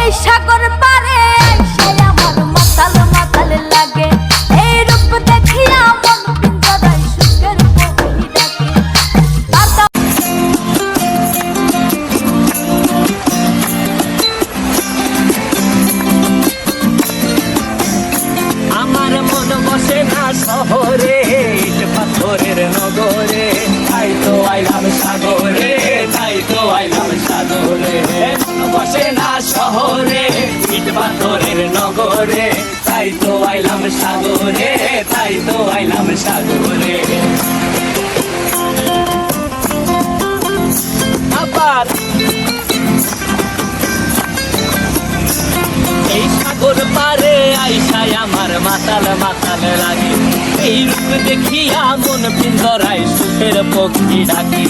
এই সাগর পারে আইসা আমার মাতাল মাতাল লাগে, এই রূপ দেখিয়া মন পিঞ্জরায় সুখের পক্ষী ডাকে। আমার মন বসে না শহরে, ইট পাথরের নগরে, তাই তো আইলাম সাগরে, তাই তো আইলাম সাগরে। মন বসে না শহরে, ইট পাথরের নগরে, তাই তো আইলাম সাগরে, তাই তো আইলাম সাগরে। আবার এই সাগর পারে আইসায় আমার মাতাল মাতাল লাগে, এই রূপ দেখিয়া মন পিঞ্জরায় সুখের পক্ষী ডাকে।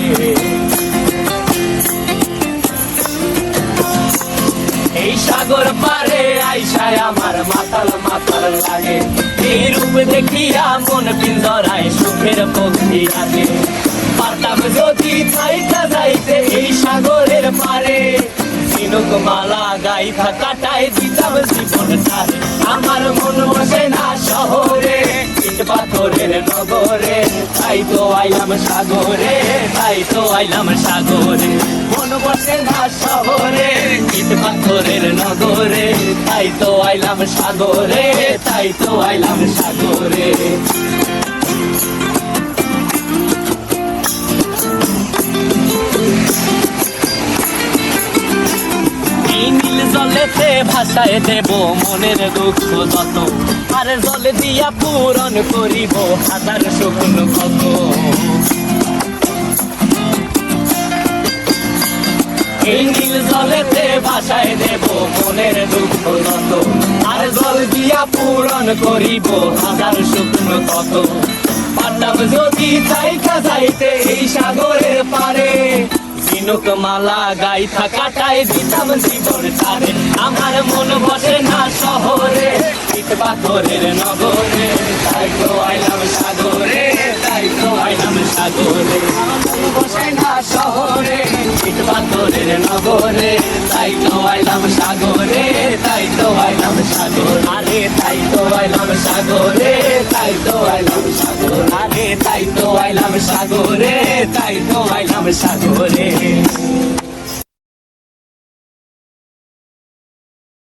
এই সাগর পারে আইসায় আমার মাতাল মাতাল লাগে, এই রূপ দেখিয়া মন পিঞ্জরায় সুখের পক্ষী ডাকে। পারতাম যদি থাইকা যাইতে এই সাগরের পারে, ঝিনুক মালা গাইথা কাটাই দিতাম জীবনটারে। আমার মন বসে না শহরে, ইট পাথরের নগরে, তাই তো আইলাম সাগরে, তাই তো আইলাম সাগরে। মন বসে না শহরে, ইট পাথরের নগরে, তাই তো আইলাম সাগরে, তাই তো আইলাম সাগরে। নীল জলেতে ভাসায় দেব মনের দুঃখ যত, আর জলে দিয়া পূরণ করিব হাজার শুকনো ক্ষত। এই নীল জলেতে ভাসায় দেব মনের দুঃখ যত, আর জল দিয়া পূরণ করিব হাজার শুকনো ক্ষত। পারতাম যদি থাইকা যাইতে এই সাগরের পারে, ঝিনুক মালা গাইথা কাটাই দিতাম জীবনটারে। আমার মন বসে না শহরে, ইট পাথরের নগরে, তাই তো আইলাম সাগরে, তাই তো আইলাম সাগরে। আমার মন বসে না শহরে, ইট পাথরের নগরে, তাই তো আইলাম সাগরে, তাই তো আইলাম সাগরে। আরে তাই তো আইলাম সাগরে, তাই তো আইলাম সাগরে। আরে তাই তো আইলাম সাগরে, তাই তো আইলাম সাগরে।